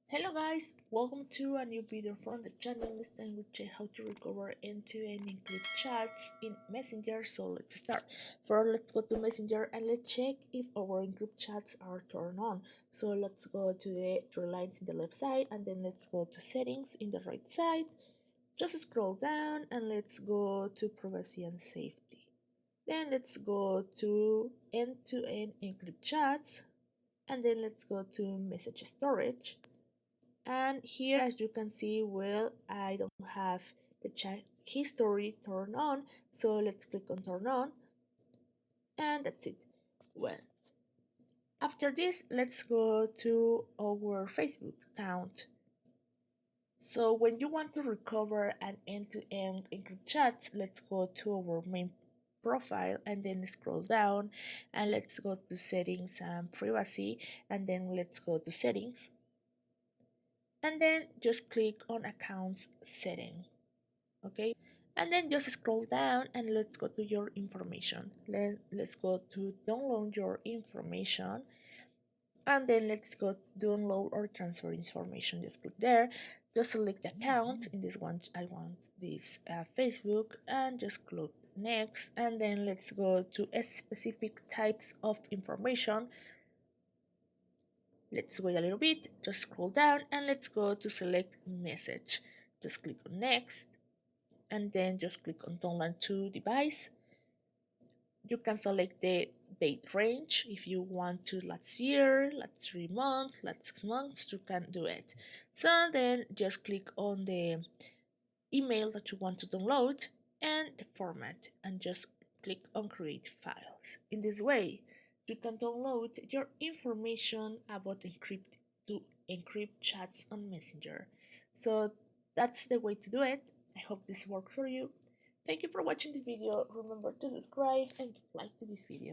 Hello guys, welcome to a new video from the channel. This time we check how to recover end-to-end encrypt chats in Messenger. So let's start. First, let's go to Messenger and let's check if our encrypt chats are turned on. So let's go to the three lines in the left side and then let's go to settings in the right side. Just scroll down and let's go to privacy and safety. Then let's go to end-to-end encrypt chats and then let's go to message storage. And here, as you can see, well, I don't have the chat history turned on, so let's click on turn on, and that's it. Well, after this, let's go to our Facebook account. So when you want to recover an end-to-end encrypt chat, let's go to our main profile and then scroll down and let's go to settings and privacy, and then let's go to settings and then just click on accounts setting. Okay, and then just scroll down and let's go to your information. Let's go to download your information, and then let's go download or transfer information. Just click there, just select the account. In this one I want this Facebook, and just click next, and then let's go to a specific types of information. Let's wait a little bit, just scroll down and let's go to select message. Just click on next and then just click on download to device. You can select the date range if you want to last year, last 3 months, last 6 months, you can do it. So then just click on the email that you want to download and the format and just click on create files. In this way, you can download your information about encrypt chats on Messenger. So that's the way to do it. I hope this works for you. Thank you for watching this video. Remember to subscribe and like to this video.